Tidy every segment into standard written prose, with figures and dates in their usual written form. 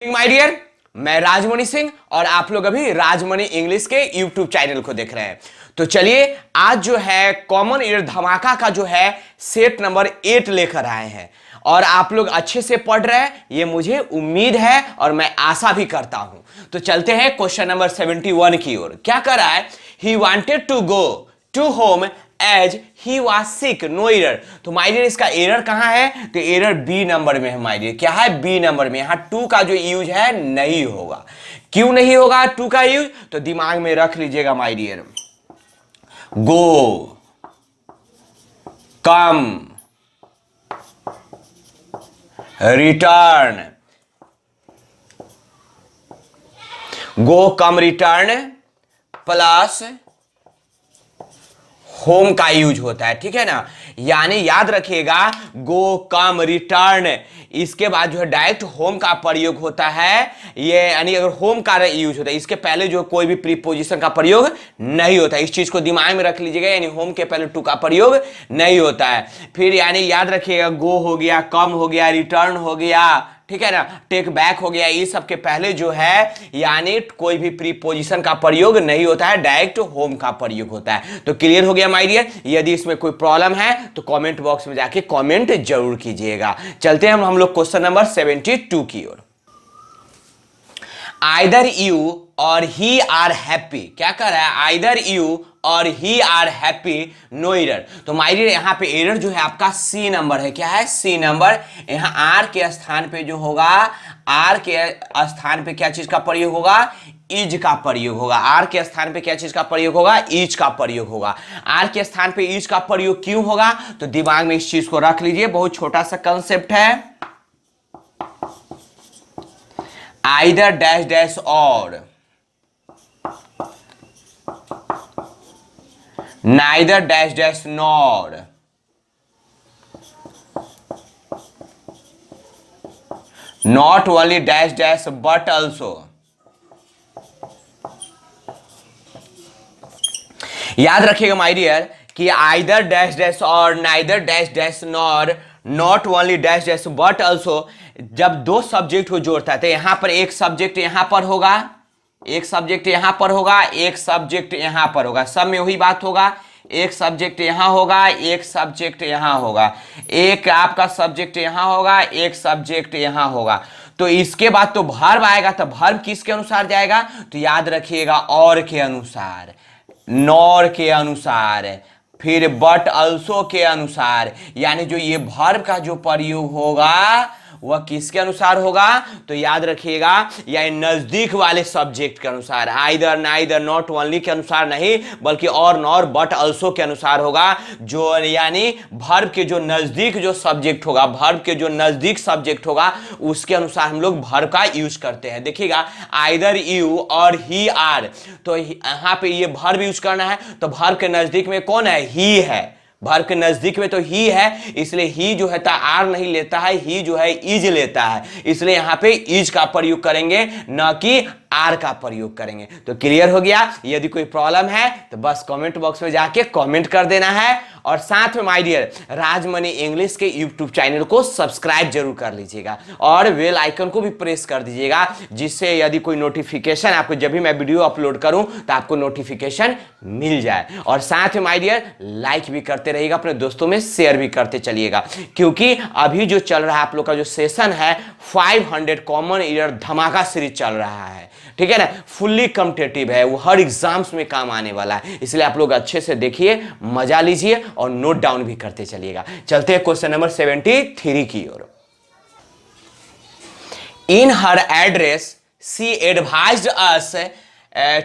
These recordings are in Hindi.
माय डियर, मैं राजमणि सिंह और आप लोग अभी राजमणि इंग्लिश के यूट्यूब चैनल को देख रहे हैं। तो चलिए आज जो है कॉमन ईयर धमाका का जो है सेट नंबर 8 लेकर आए हैं और आप लोग अच्छे से पढ़ रहे हैं ये मुझे उम्मीद है और मैं आशा भी करता हूं। तो चलते हैं क्वेश्चन नंबर 71 की ओर। क्या कर रहा है? He wanted to go to home as he was sick, no error. तो माय डियर इसका एरर कहां है? तो एरर बी नंबर में है माय डियर। क्या है? बी नंबर में। यहां टू का जो यूज है नहीं होगा। क्यों नहीं होगा टू का यूज? तो दिमाग में रख लीजिएगा my dear. Go, come, return, go come return plus home का यूज होता है, ठीक है ना। यानी याद रखिएगा गो कम रिटर्न, इसके बाद जो है डायरेक्ट होम का प्रयोग होता है। ये यानी अगर होम का यूज होता है इसके पहले जो कोई भी प्रीपोजिशन का प्रयोग नहीं होता है। इस चीज को दिमाग में रख लीजिएगा, यानी होम के पहले टू का प्रयोग नहीं होता है। फिर यानी याद रखिएगा गो हो गया, कम हो गया, रिटर्न हो गया, ठीक है ना, टेक बैक हो गया। ये सब के पहले जो है यानी कोई भी प्रीपोजिशन का प्रयोग नहीं होता है, डायरेक्ट होम का प्रयोग होता है। तो क्लियर हो गया माय डियर। यदि इसमें कोई प्रॉब्लम है तो कमेंट बॉक्स में जाके कमेंट जरूर कीजिएगा। चलते हैं हम लोग क्वेश्चन नंबर 72 की ओर। आइदर यू और ही आर हैप्पी। क्या कर रहा है? आइदर यू और ही आर हैप्पी, नो एरर। तो माय डियर यहाँ पे एरर जो है आपका सी नंबर है। क्या है? सी नंबर। यहाँ आर के स्थान पे जो होगा, आर के स्थान पे क्या चीज का प्रयोग होगा? इज का प्रयोग होगा। आर के स्थान पे क्या चीज का प्रयोग होगा? इज का प्रयोग होगा। आर के स्थान पे इज का प्रयोग क्यों होगा? तो दिमाग में इस चीज को रख लीजिए, बहुत छोटा सा कंसेप्ट है। आइदर डैश डैश और, neither dash dash nor, not only dash dash but also। याद रखिएगा माय डियर कि आइदर डैश डैश और, neither dash dash nor, not only dash dash but also, जब दो सब्जेक्ट को जोड़ता है तो यहां पर एक सब्जेक्ट यहां पर होगा, एक सब्जेक्ट यहां पर होगा, एक सब्जेक्ट यहां पर होगा। सब में वही बात होगा, एक सब्जेक्ट यहां होगा, एक सब्जेक्ट यहां होगा, एक आपका सब्जेक्ट यहां होगा, एक सब्जेक्ट यहां होगा। तो इसके बाद तो वर्ब आएगा, तो वर्ब किसके अनुसार जाएगा? तो याद रखिएगा और के अनुसार, नॉर के अनुसार, फिर बट अल्सो के अनुसार। यानी जो ये वर्ब का जो प्रयोग होगा वह किसके अनुसार होगा? तो याद रखिएगा यानी नजदीक वाले सब्जेक्ट के अनुसार। आइदर, नाइदर, नॉट ओनली के अनुसार नहीं, बल्कि और, नॉर, बट अल्सो के अनुसार होगा। जो यानी वर्ब के जो नजदीक जो सब्जेक्ट होगा, वर्ब के जो नजदीक सब्जेक्ट होगा उसके अनुसार हम लोग वर्ब का यूज करते हैं। देखिएगा आइदर यू और ही आर, तो यहाँ पे ये वर्ब यूज करना है तो वर्ब के नजदीक में कौन है? ही है। वर्ब के नजदीक में तो ही है, इसलिए ही जो है आर नहीं लेता है, ही जो है इज लेता है, इसलिए यहां पे इज का प्रयोग करेंगे न कि आर का प्रयोग करेंगे। तो क्लियर हो गया। यदि कोई प्रॉब्लम है तो बस कमेंट बॉक्स में जाके कमेंट कर देना है और साथ में माय डियर राजमणि इंग्लिश के यूट्यूब चैनल को सब्सक्राइब जरूर कर लीजिएगा और बेल आइकन को भी प्रेस कर दीजिएगा, जिससे यदि कोई नोटिफिकेशन आपको जब भी मैं वीडियो अपलोड करूं तो आपको नोटिफिकेशन मिल जाए। और साथ में माय डियर लाइक भी करते रहिएगा, अपने दोस्तों में शेयर भी करते चलिएगा, क्योंकि अभी जो चल रहा है आप लोग का जो सेशन है 500 कॉमन ईयर धमाका सीरीज चल रहा है, ठीक है ना। फुल्ली कॉम्पिटिटिव है, वो हर एग्जाम्स में काम आने वाला है, इसलिए आप लोग अच्छे से देखिए, मजा लीजिए और नोट डाउन भी करते चलिएगा। चलते हैं क्वेश्चन नंबर 73 की ओर। In her address she advised us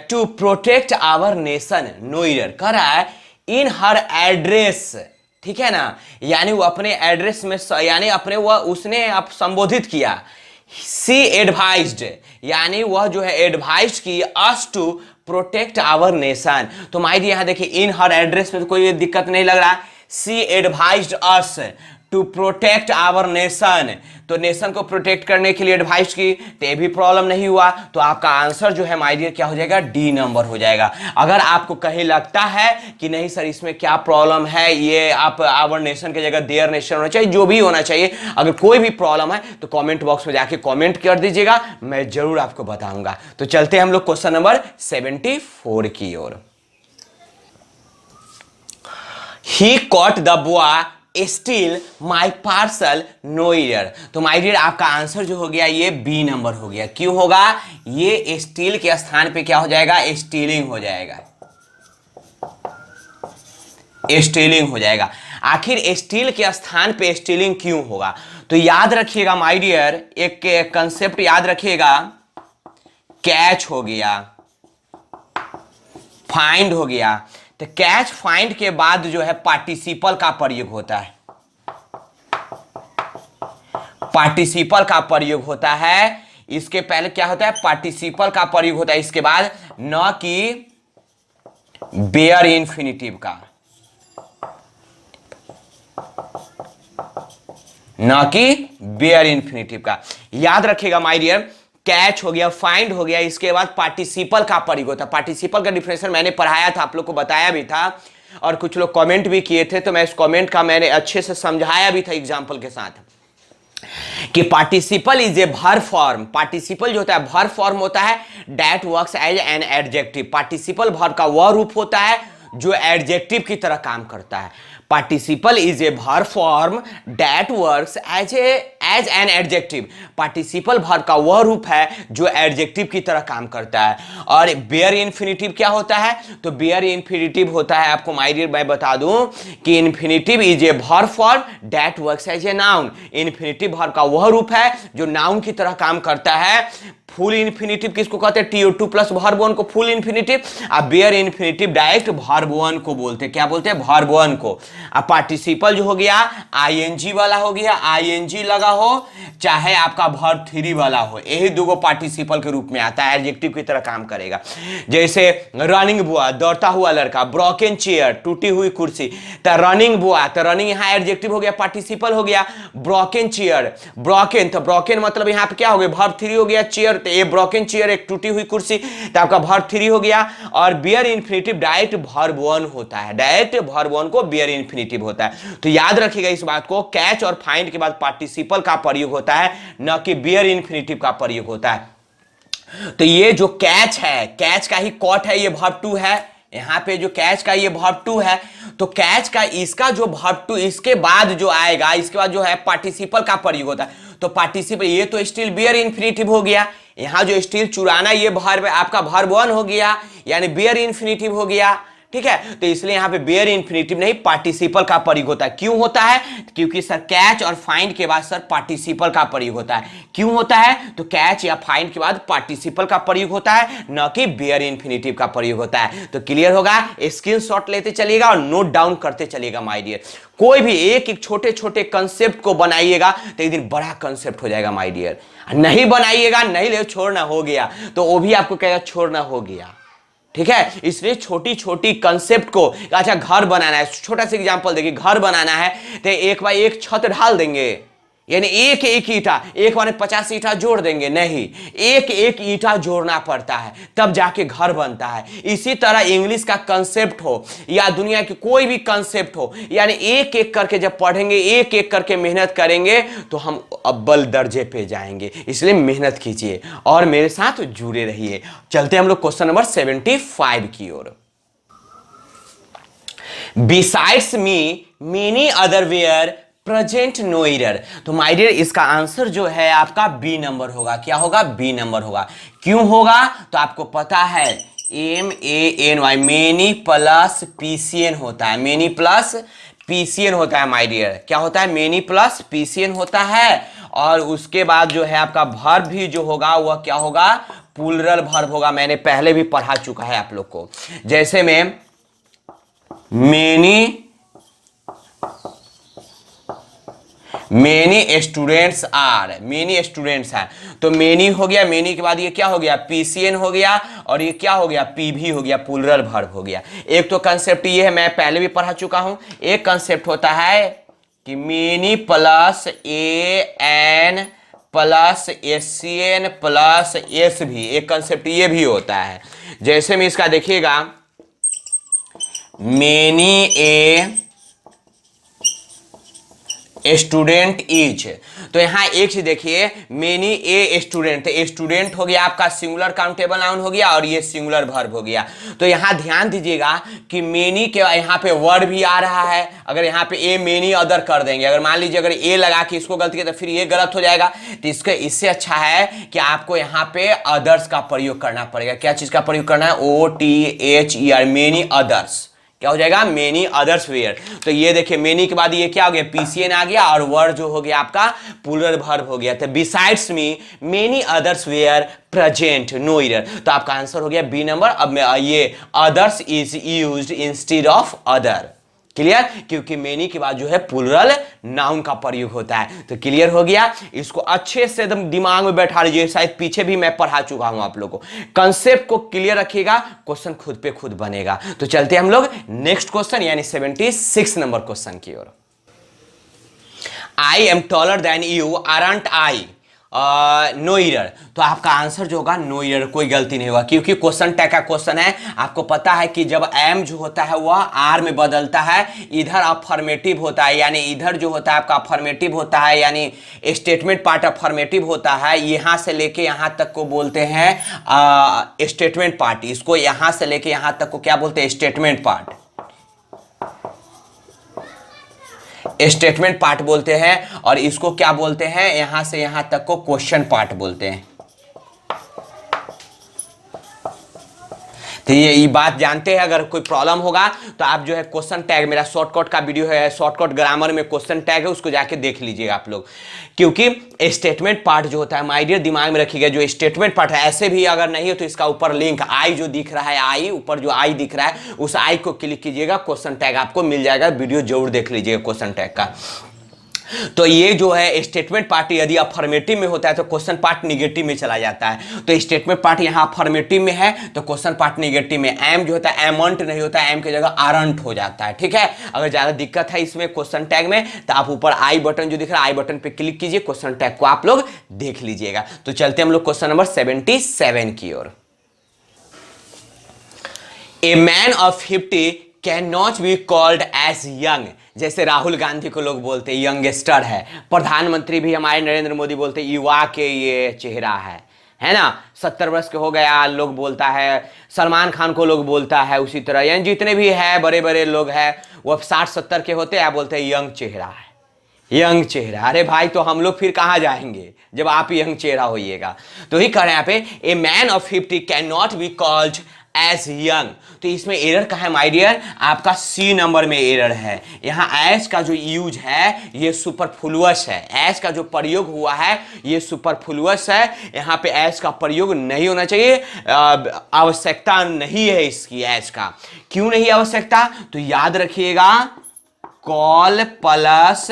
to protect our nation, no error. कह रहा है इन हर एड्रेस, ठीक है ना, यानी वो अपने एड्रेस में यानी अपने वह उसने आप संबोधित किया। सी एडवाइज्ड यानी वह जो है एडवाइज की us to protect our nation. तो माय डियर यहां देखिए इन हर एड्रेस में तो कोई दिक्कत नहीं लग रहा। She advised us to protect our nation, तो नेशन को प्रोटेक्ट करने के लिए एडवाइस की, तो ये भी प्रॉब्लम नहीं हुआ, तो आपका आंसर जो है माय डियर क्या हो जाएगा, डी नंबर हो जाएगा। अगर आपको कहीं लगता है कि नहीं सर इसमें क्या प्रॉब्लम है, ये आप आवर नेशन की जगह देयर नेशन होना चाहिए, जो भी होना चाहिए, अगर कोई भी प्रॉब्लम है तो कमेंट बॉक्स में जाके कमेंट कर दीजिएगा, मैं जरूर आपको बताऊंगा। तो चलते हैं हम लोग क्वेश्चन नंबर 74 की ओर। He caught the boy steal my parcel no error, तो माई डियर आपका आंसर जो हो गया ये बी नंबर हो गया। क्यों होगा, ये स्टील के स्थान पे क्या हो जाएगा, स्टीलिंग हो जाएगा, स्टीलिंग हो जाएगा। आखिर स्टील के स्थान पे स्टीलिंग क्यों होगा, तो याद रखिएगा माय डियर, एक कंसेप्ट याद रखिएगा, कैच हो गया, फाइंड हो गया, तो कैच फाइंड के बाद जो है पार्टिसिपल का प्रयोग होता है, पार्टिसिपल का प्रयोग होता है। इसके पहले क्या होता है, पार्टिसिपल का प्रयोग होता है, इसके बाद न कि बेयर इंफिनिटिव का, न कि बेयर इंफिनिटिव का। याद रखिएगा माय डियर, कैच हो गया, फाइंड हो गया, इसके बाद पार्टिसिपल का प्रयोग होता है। पार्टिसिपल का डिफिनेशन मैंने पढ़ाया था, आप लोग को बताया भी था, और कुछ लोग कमेंट भी किए थे, तो मैं इस कमेंट का मैंने अच्छे से समझाया भी था एग्जांपल के साथ, कि participle is a verb form. Participle जो होता है वर्ब फॉर्म होता है, that works as an adjective. Participle verb का वह रूप होता है जो एडजेक्टिव की तरह काम करता है। Participle is a verb form that works as an adjective. Participle verb का वह रूप है जो एडजेक्टिव की तरह काम करता है। और बेयर इन्फिनिटिव क्या होता है, तो बेयर इन्फिनिटिव होता है, आपको माय डियर मैं बता दूं कि infinitive is a verb form that works as a noun. Infinitive verb का वह रूप है जो नाउन की तरह काम करता है। फुल इन्फिनिटिव किसको कहते हैं, TO2 प्लस वर्ब वन को फुल इन्फिनिटिव। अब bare infinitive direct verb one को बोलते हैं, क्या बोलते हैं, वर्ब वन को। अब पार्टिसिपल जो हो गया ING वाला हो गया, ING लगा हो चाहे आपका वर्ब थ्री वाला हो, यही दो पार्टिसिपल के रूप में आता है, एडजेक्टिव की तरह काम करेगा। जैसे रनिंग बॉय दौड़ता हुआ लड़का, ब्रोकन चेयर टूटी हुई कुर्सी, तो रनिंग बॉय, तो रनिंग यहाँ एडजेक्टिव हो गया, पार्टिसिपल हो गया। ब्रोकन चेयर, ब्रोकन, तो ब्रोकन मतलब यहाँ पे क्या हो गया, वर्ब थ्री हो गया, चेयर, तो ये ब्रोकन चेयर एक टूटी हुई कुर्सी, तो आपका वर्ब थ्री हो गया। और bare infinitive direct verb one होता है, डायरेक्ट वर्ब वन को बेयर इन्फिनिटिव होता है। तो याद रखिएगा इस बात को, कैच और फाइंड के बाद पार्टिसिपल का प्रयोग होता है, न कि बेयर इन्फिनिटिव का प्रयोग होता है। तो ये जो कैच है, कैच का ही कॉट है, ये वर्ब टू है, यहां पे जो कैच का ये वर्ब टू है, तो कैच का इसका जो वर्ब टू इसके बाद जो आएगा, इसके बाद जो है पार्टिसिपल का प्रयोग होता है। तो पार्टिसिपल, ये तो स्टिल बेयर इन्फिनिटिव हो गया, यहां जो स्टिल चुराना ये वर्ब आपका वर्ब वन हो गया, यानी बेयर इन्फिनिटिव हो गया, ठीक है। तो इसलिए यहां पे बेयर इन्फिनिटिव नहीं पार्टिसिपल का प्रयोग होता है। क्यों होता है, क्योंकि सर कैच और फाइंड के बाद सर पार्टिसिपल का प्रयोग होता है। क्यों होता है, तो कैच या फाइंड के बाद पार्टिसिपल का प्रयोग होता है, न कि बेयर इन्फिनिटिव का प्रयोग होता है। तो क्लियर होगा, स्क्रीनशॉट लेते चलिएगा और नोट डाउन करते चलिएगा माय डियर। कोई भी एक एक छोटे छोटे कंसेप्ट को बनाइएगा तो एक दिन बड़ा कंसेप्ट हो जाएगा माय डियर। नहीं बनाइएगा, नहीं ले छोड़ना हो गया, तो वो भी आपको कहेगा छोड़ना हो गया, ठीक है। इसलिए छोटी छोटी कंसेप्ट को, अच्छा घर बनाना है, छोटा सा एग्जांपल देखिए, घर बनाना है तो एक बाय एक छत ढाल देंगे, यानी एक एक ईंटा, एक बार 50 ईंटा जोड़ देंगे, नहीं, एक एक ईंटा जोड़ना पड़ता है, तब जाके घर बनता है। इसी तरह इंग्लिश का कंसेप्ट हो या दुनिया की कोई भी कंसेप्ट हो, यानी एक एक करके जब पढ़ेंगे, एक एक करके मेहनत करेंगे तो हम अव्वल दर्जे पे जाएंगे। इसलिए मेहनत कीजिए और मेरे साथ जुड़े रहिए। चलते हम लोग क्वेश्चन नंबर 75 की ओर। Besides me many other were present no error, तो माय डियर इसका आंसर जो है आपका बी नंबर होगा। क्या होगा, बी नंबर होगा। क्यों होगा, तो आपको पता है MANY मेनी प्लस PCN होता है, मेनी प्लस PCN होता है माय डियर। क्या होता है, मेनी प्लस PCN होता है। और उसके बाद जो है आपका वर्ब भी जो होगा वह क्या होगा, प्लूरल वर्ब होगा। मैंने पहले भी पढ़ा चुका है आप लोग को। जैसे में many students are, many students हैं, तो मेनी हो गया, मेनी के बाद ये क्या हो गया, PCN हो गया, और ये क्या हो गया, PV हो गया, प्लूरल वर्ब हो गया। एक तो कंसेप्ट ये है, मैं पहले भी पढ़ा चुका हूं। एक कंसेप्ट होता है कि many plus a N plus S C N plus S भी, एक कंसेप्ट ये भी होता है। जैसे में इसका देखिएगा, मेनी ए स्टूडेंट इज, तो यहां एक चीज देखिए, मेनी ए स्टूडेंट, तो स्टूडेंट हो गया आपका सिंगुलर काउंटेबल नाउन हो गया और ये सिंगुलर वर्ब हो गया। तो यहां ध्यान दीजिएगा कि मेनी के यहां पे वर्ड भी आ रहा है। अगर यहां पे ए मेनी अदर कर देंगे, अगर मान लीजिए अगर ए लगा के इसको गलत किया तो फिर ये गलत हो जाएगा। तो इससे अच्छा है कि आपको यहां पे अदर्स का प्रयोग करना पड़ेगा। क्या चीज का प्रयोग करना है? OTHER, many others. क्या हो जाएगा? Many others were. तो ये देखिए, मेनी के बाद ये क्या हो गया? PCN आ गया और वर्ड जो हो गया आपका प्लूरल वर्ब हो गया। तो besides me many others were present, no error. तो आपका आंसर हो गया बी नंबर। अब ये others is used instead of other. Clear? क्योंकि मेनी के बाद जो है प्लूरल नाउन का प्रयोग होता है। तो क्लियर हो गया। इसको अच्छे से एकदम दिमाग में बैठा लीजिए, शायद पीछे भी मैं पढ़ा चुका हूं आप लोगों को। कंसेप्ट को क्लियर रखिएगा, क्वेश्चन खुद पे खुद बनेगा। तो चलते हम लोग नेक्स्ट क्वेश्चन यानी 76 नंबर क्वेश्चन की ओर। I am taller than you, aren't I? No error. तो आपका आंसर जो होगा नो एरर, कोई गलती नहीं होगा, क्योंकि क्वेश्चन टैग का क्वेश्चन है। आपको पता है कि जब एम जो होता है वह आर में बदलता है, इधर अफर्मेटिव होता है, यानी इधर जो होता है आपका अफर्मेटिव होता है, यानी स्टेटमेंट पार्ट अफर्मेटिव होता है। यहां से लेके यहां तक को बोलते हैं स्टेटमेंट पार्ट। इसको यहां से लेके यहां तक को क्या बोलते हैं? स्टेटमेंट पार्ट, स्टेटमेंट पार्ट बोलते हैं। और इसको क्या बोलते हैं? यहां से यहां तक को क्वेश्चन पार्ट बोलते हैं। तो ये बात जानते हैं। अगर कोई प्रॉब्लम होगा तो आप जो है क्वेश्चन टैग, मेरा शॉर्टकट का वीडियो है, शॉर्टकट ग्रामर में क्वेश्चन टैग है, उसको जाके देख लीजिएगा आप लोग। क्योंकि स्टेटमेंट पार्ट जो होता है, माय डियर दिमाग में रखिएगा, जो स्टेटमेंट पार्ट है, ऐसे भी अगर नहीं हो तो इसका ऊपर लिंक आई जो दिख रहा है, आई ऊपर जो आई दिख रहा है, उस आई को क्लिक कीजिएगा, क्वेश्चन टैग आपको मिल जाएगा। वीडियो जरूर देख लीजिएगा क्वेश्चन टैग का। तो ये जो है स्टेटमेंट पार्ट यदि अफर्मेटिव में होता है तो क्वेश्चन पार्ट निगेटिव में चला जाता है। तो स्टेटमेंट पार्ट यहाँ अफर्मेटिव में है तो क्वेश्चन पार्ट निगेटिव में। एम जो होता है एमंट नहीं होता है, एम की जगह आरंट हो जाता है। ठीक है? अगर ज्यादा दिक्कत है इसमें क्वेश्चन टैग में तो आप ऊपर आई बटन जो दिख रहा है, आई बटन पे क्लिक कीजिए, क्वेश्चन टैग को आप लोग देख लीजिएगा। तो चलते हम लोग क्वेश्चन नंबर 77 की ओर। A man of 50 can not be called as young. जैसे राहुल गांधी को लोग बोलते हैं यंगस्टर है, प्रधानमंत्री भी हमारे नरेंद्र मोदी बोलते हैं युवा के ये चेहरा है ना। 70 वर्ष के हो गया लोग बोलता है, सलमान खान को लोग बोलता है, उसी तरह यानी जितने भी है बड़े बड़े लोग हैं वो 60-70 के होते हैं, बोलते हैं यंग चेहरा है, यंग चेहरा। अरे भाई तो हम लोग फिर कहां जाएंगे जब आप यंग चेहरा होइएगा। तो ही कह रहे हैं यहाँ पे, a man of 50 can not be called as young. तो इसमें एरर का है माय डियर, आपका सी नंबर में एरर है। यहां एज का जो यूज है ये सुपरफ्लुअस है, एज का जो प्रयोग हुआ है ये सुपरफ्लुअस है। यहां पे एज का प्रयोग नहीं होना चाहिए, आवश्यकता नहीं है इसकी एज का। क्यों नहीं आवश्यकता? तो याद रखिएगा, call plus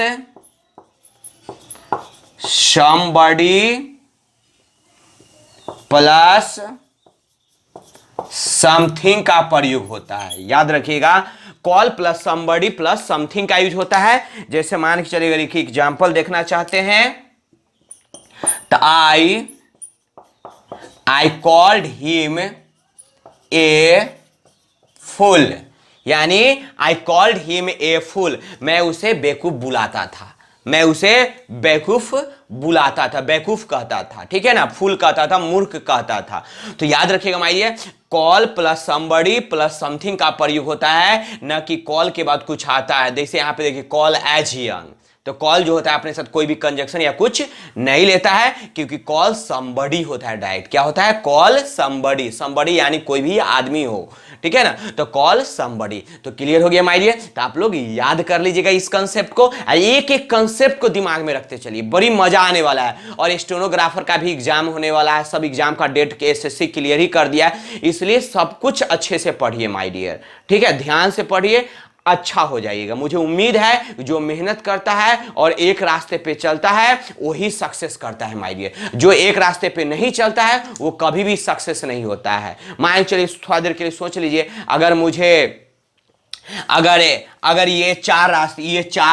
somebody plus something का प्रयोग होता है। याद रखिएगा, call plus somebody plus something का यूज होता है। जैसे मान के चलिएगा, देखिए एग्जांपल देखना चाहते हैं तो I called him a fool, यानी I called him a fool, मैं उसे बेवकूफ बुलाता था, मैं उसे बेवकूफ बुलाता था, बेवकूफ कहता था। ठीक है ना? फूल कहता था, मूर्ख कहता था। तो याद रखिएगा माइए, call plus somebody plus something का प्रयोग होता है, न कि कॉल के बाद कुछ आता है। जैसे यहां पे देखिए कॉल एज यंग, तो कॉल जो होता है अपने साथ कोई भी कंजक्शन या कुछ नहीं लेता है, क्योंकि कॉल somebody होता है डायरेक्ट। क्या होता है? कॉल somebody, somebody यानी कोई भी आदमी हो। ठीक है ना? तो कॉल somebody। तो क्लियर हो गया माय डियर? तो आप लोग याद कर लीजिएगा इस कंसेप्ट को, एक एक कंसेप्ट को दिमाग में रखते चलिए, बड़ी मजा आने वाला है। और स्टेनोग्राफर का भी एग्जाम होने वाला है, सब एग्जाम का डेट के एसएससी क्लियर ही कर दिया है, इसलिए सब कुछ अच्छे से पढ़िए माय डियर। ठीक है? ध्यान से पढ़िए, अच्छा हो जाइएगा। मुझे उम्मीद है जो मेहनत करता है और एक रास्ते पे चलता है वही सक्सेस करता है माय डियर। जो एक रास्ते पे नहीं चलता है वो कभी भी सक्सेस नहीं होता है। मान चलिए थोड़ा देर के लिए सोच लीजिए, अगर मुझे अगर अगर ये चार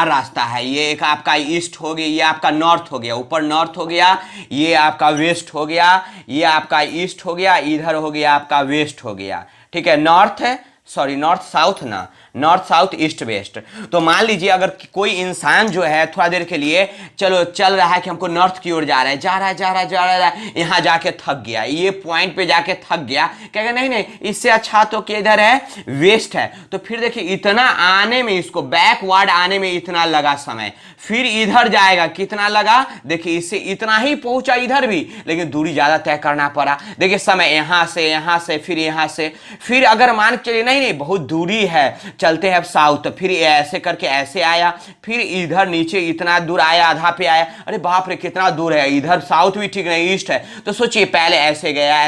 रास्ता है, ये एक आपका ईस्ट हो गया, ये आपका नॉर्थ हो गया, ऊपर नॉर्थ हो गया, ये आपका वेस्ट हो गया, ये आपका ईस्ट हो गया, इधर हो गया आपका वेस्ट हो गया, ठीक है, नॉर्थ साउथ ना, नॉर्थ साउथ ईस्ट वेस्ट। तो मान लीजिए अगर कोई इंसान जो है थोड़ा देर के लिए चलो चल रहा है कि हमको नॉर्थ की ओर जा रहा है, जा रहा है, यहाँ जाके थक गया, ये पॉइंट पे जाके थक गया, कहेगा नहीं इससे अच्छा तो किधर है, वेस्ट है। तो फिर देखिए इतना आने में, इसको बैकवर्ड आने में इतना लगा समय, फिर इधर जाएगा कितना लगा, देखिए इससे इतना ही पहुंचा इधर भी, लेकिन दूरी ज्यादा तय करना पड़ा। देखिए समय यहाँ से फिर यहाँ से, फिर अगर मान के चलिए नहीं बहुत दूरी है, चलते हैं अब साउथ, फिर ऐसे करके ऐसे आया, फिर इधर नीचे इतना दूर आया, आधा पे आया, अरे बाप रे कितना दूर है, इधर साउथ भी ठीक नहीं ईस्ट है, तो सोचिए पहले ऐसे गया,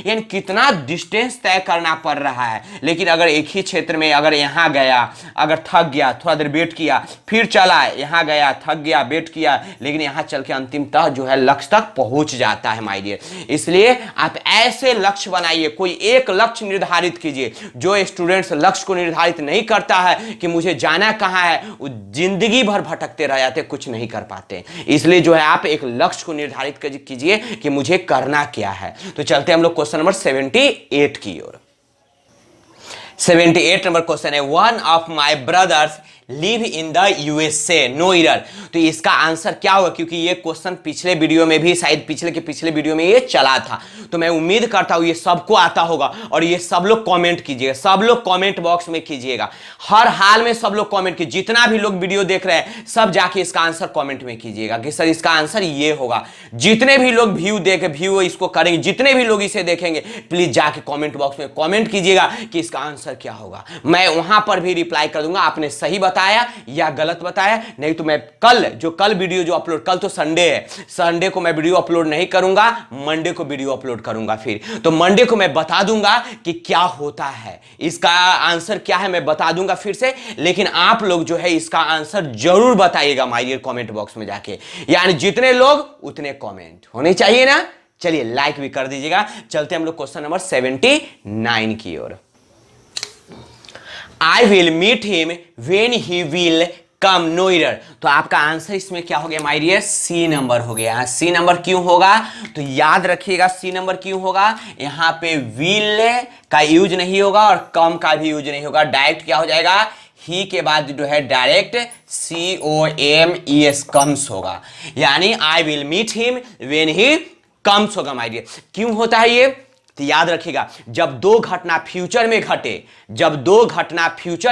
यानी कितना डिस्टेंस तय करना पड़ रहा है। लेकिन अगर एक ही क्षेत्र में अगर यहाँ गया, अगर थक गया, थोड़ा देर वेट किया, फिर चला, यहाँ गया, थक गया, वेट किया, लेकिन यहाँ चल के अंतिमतः जो है लक्ष्य तक पहुंच जाता है माय डियर। इसलिए आप ऐसे लक्ष्य बनाइए, कोई एक लक्ष्य निर्धारित कीजिए। जो स्टूडेंट्स लक्ष्य को निर्धारित नहीं करता है कि मुझे जाना कहां है, वो जिंदगी भर भटकते रह जाते, कुछ नहीं कर पाते। इसलिए जो है आप एक लक्ष्य को निर्धारित कीजिए कि मुझे करना क्या है। तो चलते हैं हम लोग क्वेश्चन नंबर 78 की ओर। 78 नंबर क्वेश्चन है, one of my brothers live in the USA, no error. तो इसका आंसर क्या होगा, क्योंकि ये क्वेश्चन पिछले वीडियो में भी, शायद पिछले वीडियो में ये चला था, तो मैं उम्मीद करता हूं ये सबको आता होगा। और ये सब लोग कमेंट कीजिएगा, सब लोग कमेंट बॉक्स में कीजिएगा, हर हाल में सब लोग कमेंट कीजिए, जितना भी लोग वीडियो देख रहे हैं सब जाके इसका आंसर कमेंट में कीजिएगा कि सर इसका आंसर ये होगा। जितने भी लोग व्यू इसको करेंगे, जितने भी लोग इसे देखेंगे, प्लीज जाके कमेंट बॉक्स में कमेंट कीजिएगा कि इसका आंसर क्या होगा। मैं वहां पर भी रिप्लाई कर दूंगा, आपने सही बताया या गलत बताया। नहीं तो मैं कल वीडियो जो अपलोड, कल तो संडे है, संडे को मैं वीडियो अपलोड नहीं करूंगा, मंडे को वीडियो अपलोड करूंगा। फिर तो मंडे को मैं बता दूंगा कि क्या होता है, इसका आंसर क्या है मैं बता दूंगा फिर से। लेकिन आप लोग जो है इसका आंसर जरूर बताइएगा माय डियर कमेंट बॉक्स में जाके, यानी जितने लोग उतने कमेंट होने चाहिए ना। चलिए लाइक भी कर दीजिएगा। चलते हम लोग क्वेश्चन नंबर 79 की ओर। I will meet him when he will come, no error। तो आपका आंसर इसमें क्या हो गया माय डियर, सी नंबर हो गया। सी नंबर क्यों होगा, तो याद रखिएगा सी नंबर क्यों होगा, यहां पे विल का यूज नहीं होगा और कम का भी यूज नहीं होगा, डायरेक्ट क्या हो जाएगा, ही के बाद जो है डायरेक्ट COMES कम्स होगा, यानी I will meet him when he comes होगा माय डियर। क्यों होता है ये, तो याद रखिएगा जब दो घटना फ्यूचर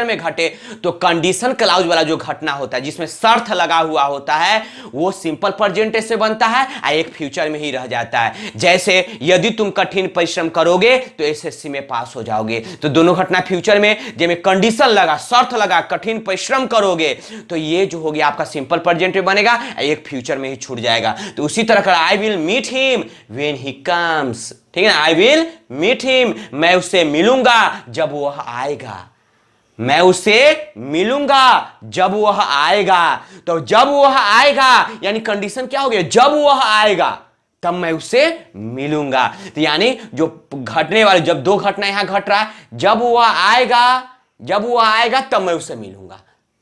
में घटे, तो कंडीशन क्लाउज वाला जो घटना होता है जिसमें शर्त लगा हुआ होता है, वो सिंपल प्रेजेंट से बनता है और एक फ्यूचर में ही रह जाता है। जैसे यदि तुम कठिन परिश्रम करोगे तो SSC में पास हो जाओगे, तो दोनों घटना फ्यूचर में, जिसमें कंडीशन लगा, शर्त लगा, कठिन परिश्रम करोगे, तो ये जो हो गया आपका सिंपल प्रेजेंट में बनेगा, एक फ्यूचर में ही छूट जाएगा। तो उसी तरह का I will meet him when he comes, ठीक है ना, आई विल मीट हिम, मैं उससे मिलूंगा जब वह आएगा, मैं उससे मिलूंगा जब वह आएगा। तो जब वह आएगा यानी कंडीशन क्या हो गया, जब वह आएगा तब मैं उससे मिलूंगा। तो यानी जो घटने वाले, जब दो घटना यहां घट रहा है, जब वह आएगा तब मैं उससे मिलूंगा,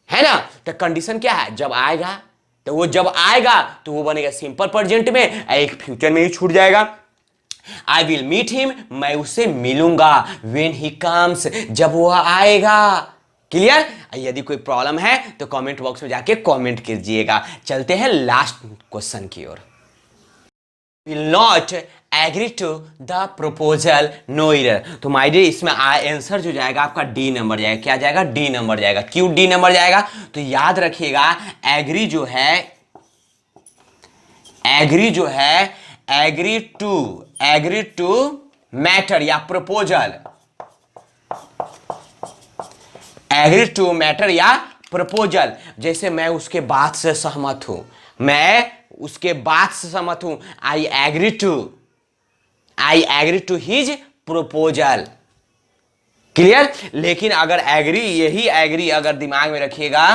है ना। तो कंडीशन क्या है, जब आएगा, तो वो जब आएगा तो वो बनेगा सिंपल प्रेजेंट में, एक फ्यूचर में ही छूट जाएगा। आई विल मीट हिम, मैं उससे मिलूंगा, व्हेन ही कम्स, जब वह आएगा। क्लियर। यदि कोई प्रॉब्लम है तो कमेंट बॉक्स में जाके कमेंट कीजिएगा। चलते हैं लास्ट क्वेश्चन की ओर। Will not agree to the proposal, no error. तो माय डियर इसमें आंसर जो जाएगा आपका डी नंबर जाएगा। क्या जाएगा, डी नंबर जाएगा। क्यों डी नंबर जाएगा, तो याद रखिएगा एग्री जो है एग्री टू मैटर या प्रपोजल, एग्री टू मैटर या प्रपोजल। जैसे मैं उसके बात से सहमत हूं, I agree to his proposal. Clear. लेकिन अगर यही एग्री अगर दिमाग में रखिएगा,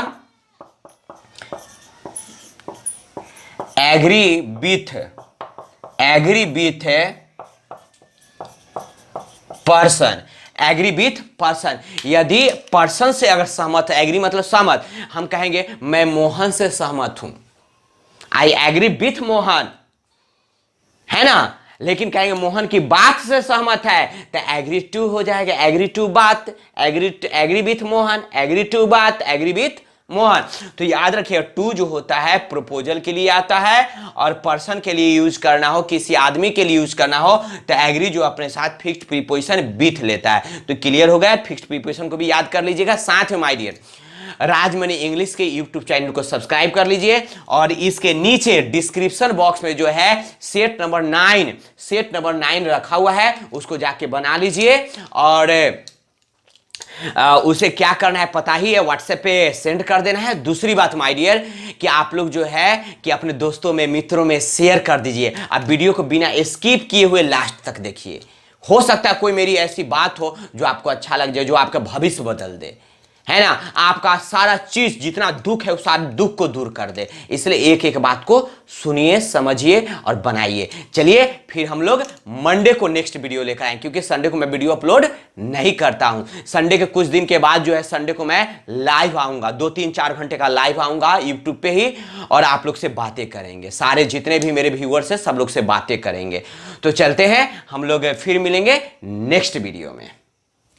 agree with person, agree with person. यदि पर्सन से अगर सहमत है, एग्री मतलब सहमत, हम कहेंगे मैं मोहन से सहमत हूं, आई एग्री विथ मोहन, है ना। लेकिन कहेंगे मोहन की बात से सहमत है तो एग्री टू हो जाएगा, एग्री टू बात, agree with Mohan, agree to बात, एग्री विथ मोहन। तो याद रखिए टू जो होता है प्रपोजल के लिए आता है, और पर्सन के लिए यूज करना हो, किसी आदमी के लिए यूज करना हो तो एग्री जो अपने साथ फिक्स्ड प्रीपोजिशन विथ लेता है। तो क्लियर हो गया, फिक्स्ड प्रीपोजिशन को भी याद कर लीजिएगा। साथ में माय डियर राजमणि इंग्लिश के YouTube चैनल को सब्सक्राइब कर लीजिए, और इसके नीचे डिस्क्रिप्शन बॉक्स में जो है सेट नंबर 9 रखा हुआ है, उसको जाके बना लीजिए। और उसे क्या करना है पता ही है, व्हाट्सएप पे सेंड कर देना है। दूसरी बात माय डियर कि आप लोग जो है कि अपने दोस्तों में, मित्रों में शेयर कर दीजिए। आप वीडियो को बिना स्किप किए हुए लास्ट तक देखिए। हो सकता है कोई मेरी ऐसी बात हो जो आपको अच्छा लग जाए, जो आपका भविष्य बदल दे, है ना, आपका सारा चीज जितना दुख है उस सारे दुख को दूर कर दे। इसलिए एक एक बात को सुनिए, समझिए और बनाइए। चलिए फिर हम लोग मंडे को नेक्स्ट वीडियो लेकर आएंगे, क्योंकि संडे को मैं वीडियो अपलोड नहीं करता हूं। संडे के कुछ दिन के बाद जो है संडे को मैं लाइव आऊंगा, 2-3-4 घंटे का लाइव आऊंगा यूट्यूब पे ही, और आप लोग से बातें करेंगे। सारे जितने भी मेरे व्यूअर्स हैं सब लोग से बातें करेंगे। तो चलते हैं, हम लोग फिर मिलेंगे नेक्स्ट वीडियो में।